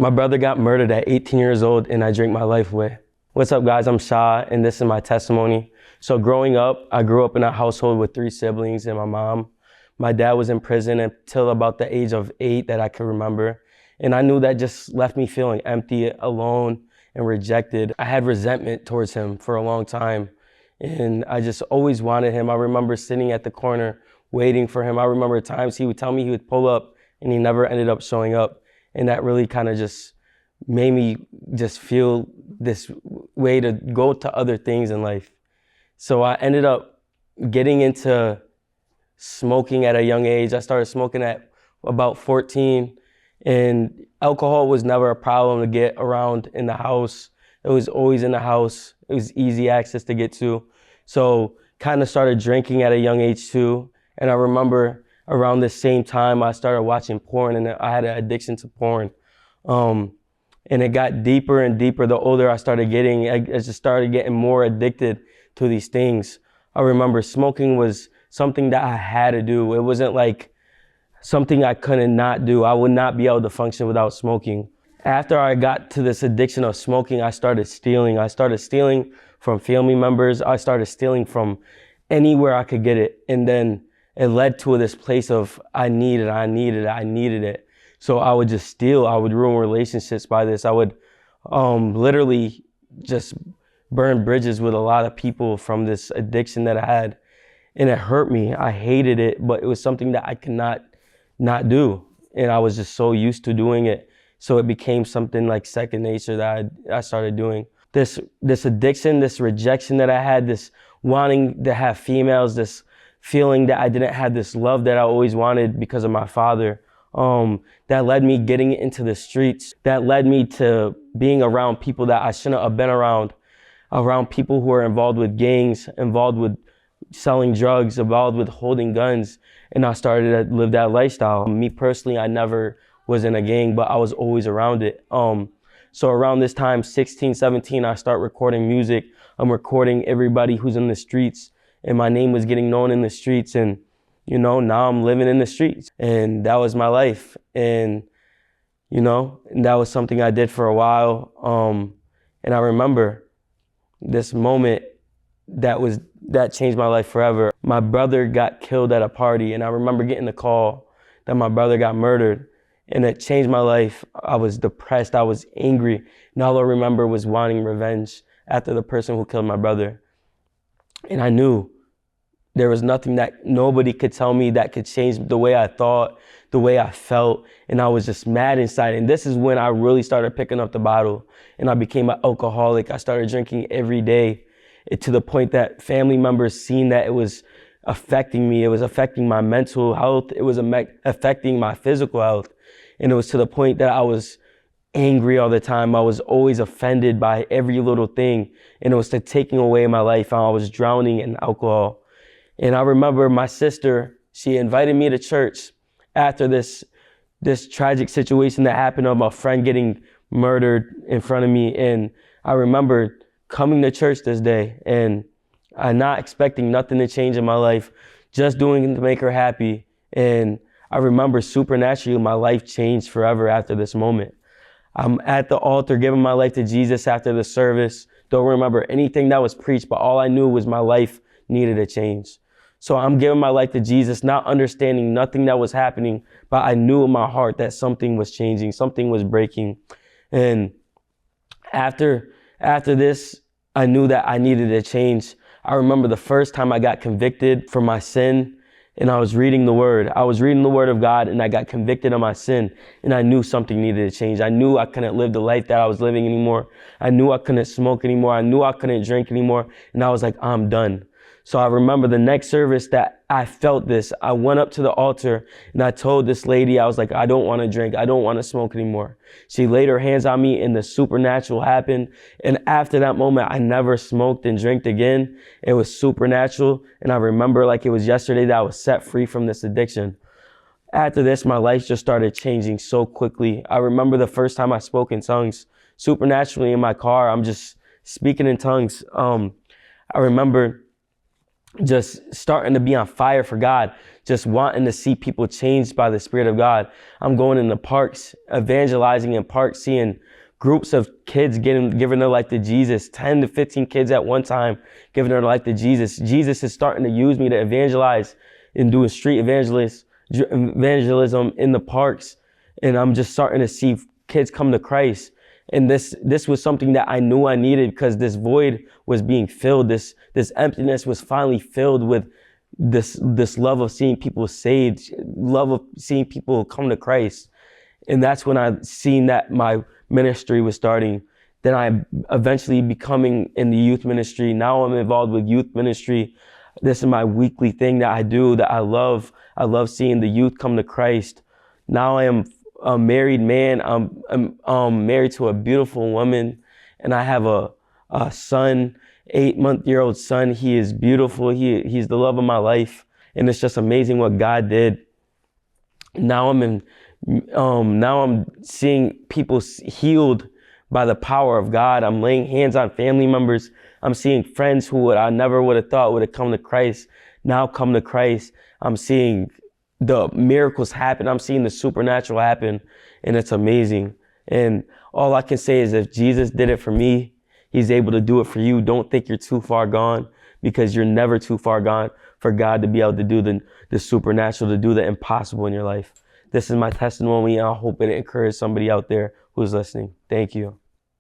My brother got murdered at 18 years old and I drank my life away. What's up, guys? I'm Shah and this is my testimony. So growing up, I grew up in a household with 3 siblings and my mom. My dad was in prison until about the age of 8 that I could remember. And I knew that just left me feeling empty, alone, and rejected. I had resentment towards him for a long time. And I just always wanted him. I remember sitting at the corner waiting for him. I remember times he would tell me he would pull up and he never ended up showing up. And that really kind of just made me just feel this way to go to other things in life. So I ended up getting into smoking at a young age. I started smoking at about 14, and alcohol was never a problem to get around in the house. It was always in the house. It was easy access to get to. So kind of started drinking at a young age too. And I remember around the same time I started watching porn, and I had an addiction to porn. And it got deeper and deeper the older I started getting. I just started getting more addicted to these things. I remember smoking was something that I had to do. It wasn't like something I couldn't not do. I would not be able to function without smoking. After I got to this addiction of smoking, I started stealing. I started stealing from family members. I started stealing from anywhere I could get it. And then it led to this place of I needed it. So I would just steal. I would ruin relationships by this. I would literally just burn bridges with a lot of people from this addiction that I had. And it hurt me. I hated it, but it was something that I could not do. And I was just so used to doing it. So it became something like second nature that I started doing. This addiction, this rejection that I had, this wanting to have females, this feeling that I didn't have this love that I always wanted because of my father. That led me getting into the streets. That led me to being around people that I shouldn't have been around people who are involved with gangs, involved with selling drugs, involved with holding guns. And I started to live that lifestyle. Me personally, I never was in a gang, but I was always around it. So around this time, 16, 17, I start recording music. I'm recording everybody who's in the streets, and my name was getting known in the streets. And you know, now I'm living in the streets, and that was my life. And, you know, and that was something I did for a while. And I remember this moment that changed my life forever. My brother got killed at a party, and I remember getting the call that my brother got murdered, and it changed my life. I was depressed, I was angry, and all I remember was wanting revenge after the person who killed my brother. And I knew there was nothing that nobody could tell me that could change the way I thought, the way I felt, and I was just mad inside. And this is when I really started picking up the bottle, and I became an alcoholic. I started drinking every day, to the point that family members seen that it was affecting me. It was affecting my mental health. It was affecting my physical health. And it was to the point that I was angry all the time. I was always offended by every little thing, and it was taking away my life. I was drowning in alcohol. And I remember my sister, she invited me to church after this tragic situation that happened of my friend getting murdered in front of me. And I remember coming to church this day and I'm not expecting nothing to change in my life, just doing it to make her happy. And I remember supernaturally my life changed forever after this moment. I'm at the altar giving my life to Jesus after the service. Don't remember anything that was preached, but all I knew was my life needed a change. So I'm giving my life to Jesus, not understanding nothing that was happening, but I knew in my heart that something was changing, something was breaking. And after this, I knew that I needed a change. I remember the first time I got convicted for my sin, and I was reading the Word. I was reading the Word of God, and I got convicted of my sin, and I knew something needed to change. I knew I couldn't live the life that I was living anymore. I knew I couldn't smoke anymore. I knew I couldn't drink anymore, and I was like, I'm done. So I remember the next service that I felt this. I went up to the altar and I told this lady, I was like, I don't want to drink. I don't want to smoke anymore. She laid her hands on me and the supernatural happened. And after that moment, I never smoked and drank again. It was supernatural. And I remember like it was yesterday that I was set free from this addiction. After this, my life just started changing so quickly. I remember the first time I spoke in tongues, supernaturally in my car. I'm just speaking in tongues. I remember just starting to be on fire for God, just wanting to see people changed by the Spirit of God. I'm going in the parks, evangelizing in parks, seeing groups of kids giving their life to Jesus, 10 to 15 kids at one time giving their life to Jesus. Jesus is starting to use me to evangelize and doing street evangelism in the parks. And I'm just starting to see kids come to Christ. And this was something that I knew I needed, because this void was being filled. This emptiness was finally filled with this love of seeing people saved, love of seeing people come to Christ. And that's when I seen that my ministry was starting. Then I eventually becoming in the youth ministry. Now I'm involved with youth ministry. This is my weekly thing that I do that I love. I love seeing the youth come to Christ. Now I am a married man. I'm married to a beautiful woman, and I have a son, 8-month-old son. He is beautiful. He's the love of my life, and it's just amazing what God did. Now I'm seeing people healed by the power of God. I'm laying hands on family members. I'm seeing friends who I never would have thought would have come to Christ now come to Christ. I'm seeing the miracles happen. I'm seeing the supernatural happen, and it's amazing. And all I can say is, if Jesus did it for me, he's able to do it for you. Don't think you're too far gone, because you're never too far gone for God to be able to do the supernatural, to do the impossible in your life. This is my testimony, and I hope it encourages somebody out there who's listening. Thank you.